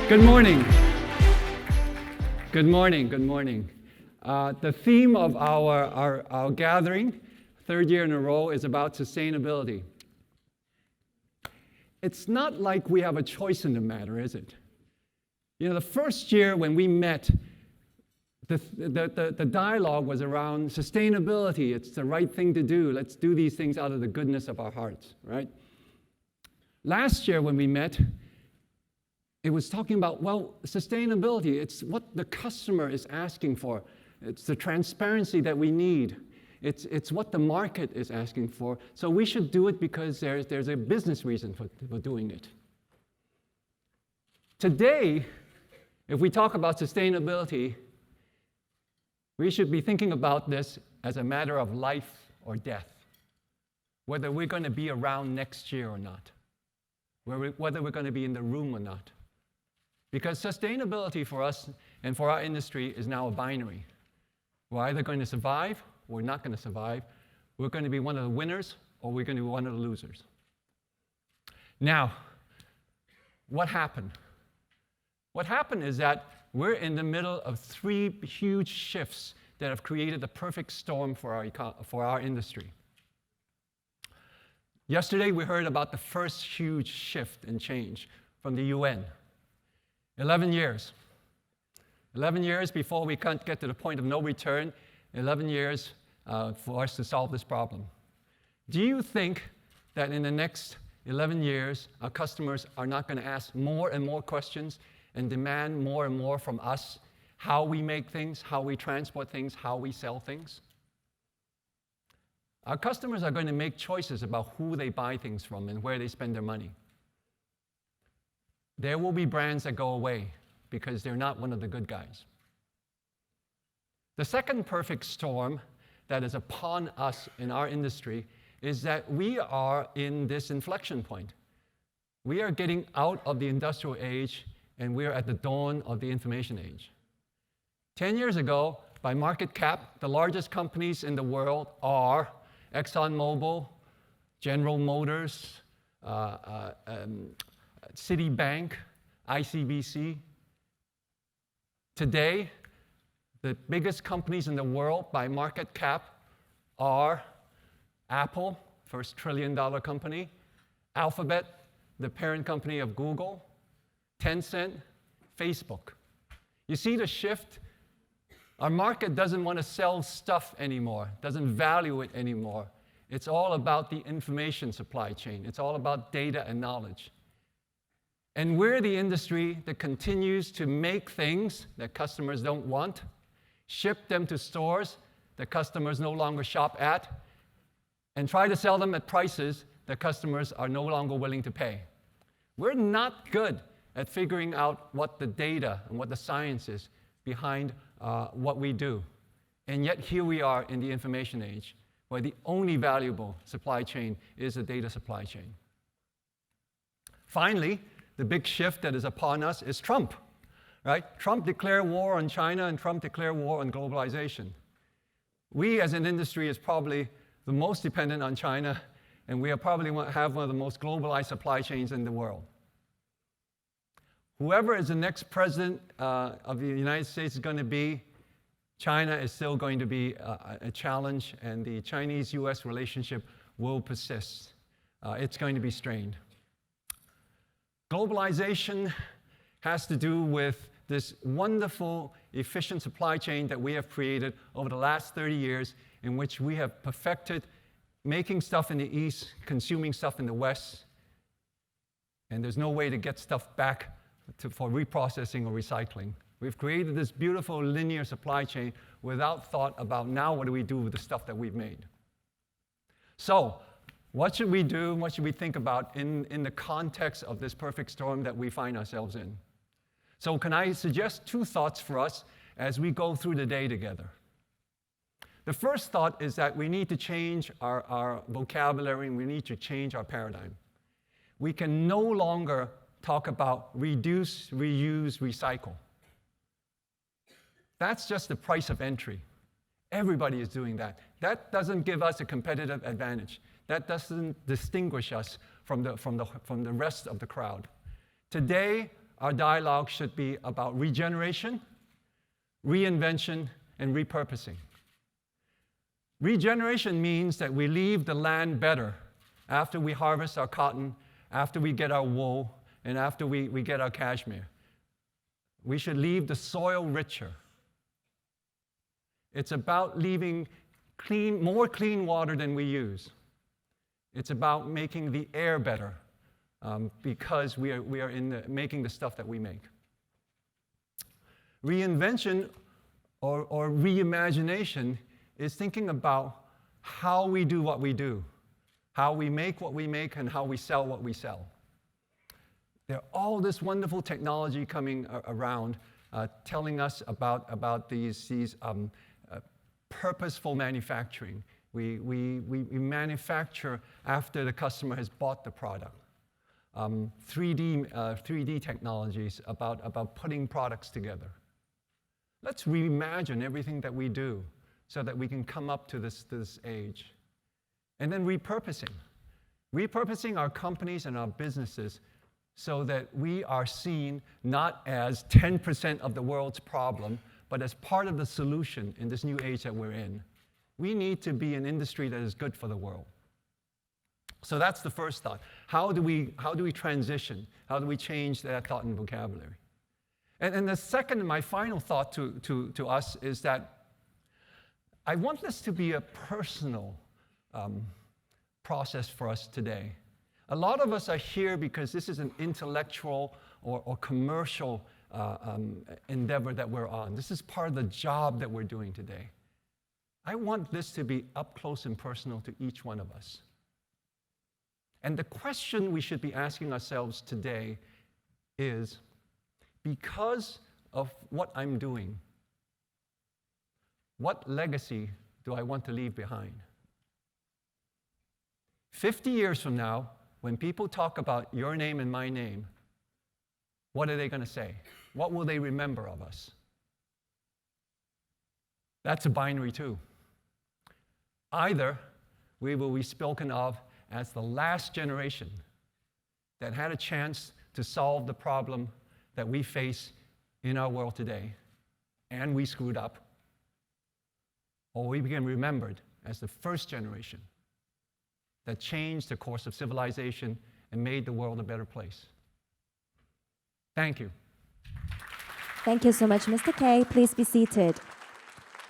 Good morning. Good morning. Good morning. The theme of our gathering, third year in a row, is about sustainability. It's not like we have a choice in the matter, is it? You know, the first year when we met, the dialogue was around sustainability. It's the right thing to do. Let's do these things out of the goodness of our hearts, right? Last year when we met, it was talking about, well, sustainability. It's what the customer is asking for. It's the transparency that we need. It's what the market is asking for. So we should do it because there's a business reason for doing it. Today, if we talk about sustainability, we should be thinking about this as a matter of life or death, whether we're going to be around next year or not, whether we're going to be in the room or not. Because sustainability for us and for our industry is now a binary. We're either going to survive or we're not going to survive. We're going to be one of the winners or we're going to be one of the losers. Now, what happened? What happened is that we're in the middle of three huge shifts that have created the perfect storm for our industry. Yesterday, we heard about the first huge shift and change from the UN. 11 years. 11 years before we can't get to the point of no return. 11 years for us to solve this problem. Do you think that in the next 11 years, our customers are not going to ask more and more questions and demand more and more from us, how we make things, how we transport things, how we sell things? Our customers are going to make choices about who they buy things from and where they spend their money. There will be brands that go away because they're not one of the good guys. The second perfect storm that is upon us in our industry is that we are in this inflection point. We are getting out of the industrial age and we are at the dawn of the information age. 10 years ago, by market cap, the largest companies in the world are ExxonMobil, General Motors, Citibank, ICBC. Today, the biggest companies in the world by market cap are Apple, first trillion-dollar company, Alphabet, the parent company of Google, Tencent, Facebook. You see the shift? Our market doesn't want to sell stuff anymore, doesn't value it anymore. It's all about the information supply chain. It's all about data and knowledge. And we're the industry that continues to make things that customers don't want, ship them to stores that customers no longer shop at, and try to sell them at prices that customers are no longer willing to pay. We're not good at figuring out what the data and what the science is behind what we do. And yet here we are in the information age, where the only valuable supply chain is the data supply chain. Finally, the big shift that is upon us is Trump, right? Trump declared war on China and Trump declared war on globalization. We as an industry is probably the most dependent on China, and we probably have one of the most globalized supply chains in the world. Whoever is the next president of the United States is going to be, China is still going to be a challenge, and the Chinese-US relationship will persist. It's going to be strained. Globalization has to do with this wonderful, efficient supply chain that we have created over the last 30 years, in which we have perfected making stuff in the East, consuming stuff in the West, and there's no way to get stuff back for reprocessing or recycling. We've created this beautiful linear supply chain without thought about now what do we do with the stuff that we've made. So, what should we do? What should we think about in the context of this perfect storm that we find ourselves in? So can I suggest two thoughts for us as we go through the day together? The first thought is that we need to change our vocabulary and we need to change our paradigm. We can no longer talk about reduce, reuse, recycle. That's just the price of entry. Everybody is doing that. That doesn't give us a competitive advantage. That doesn't distinguish us from the rest of the crowd. Today, our dialogue should be about regeneration, reinvention, and repurposing. Regeneration means that we leave the land better after we harvest our cotton, after we get our wool, and after we get our cashmere. We should leave the soil richer. It's about leaving more clean water than we use. It's about making the air better because we are making the stuff that we make. Reinvention or reimagination is thinking about how we do what we do, how we make what we make, and how we sell what we sell. There's all this wonderful technology coming around telling us about these purposeful manufacturing. We manufacture after the customer has bought the product. 3D technologies about putting products together. Let's reimagine everything that we do so that we can come up to this age. And then repurposing. Repurposing our companies and our businesses so that we are seen not as 10% of the world's problem, but as part of the solution in this new age that we're in. We need to be an industry that is good for the world. So that's the first thought. How do we transition? How do we change that thought and vocabulary? And the second and my final thought to us is that I want this to be a personal process for us today. A lot of us are here because this is an intellectual or commercial endeavor that we're on. This is part of the job that we're doing today. I want this to be up close and personal to each one of us. And the question we should be asking ourselves today is, because of what I'm doing, what legacy do I want to leave behind? 50 years from now, when people talk about your name and my name, what are they going to say? What will they remember of us? That's a binary too. Either we will be spoken of as the last generation that had a chance to solve the problem that we face in our world today, and we screwed up, or we became remembered as the first generation that changed the course of civilization and made the world a better place. Thank you. Thank you so much, Mr. Keh. Please be seated.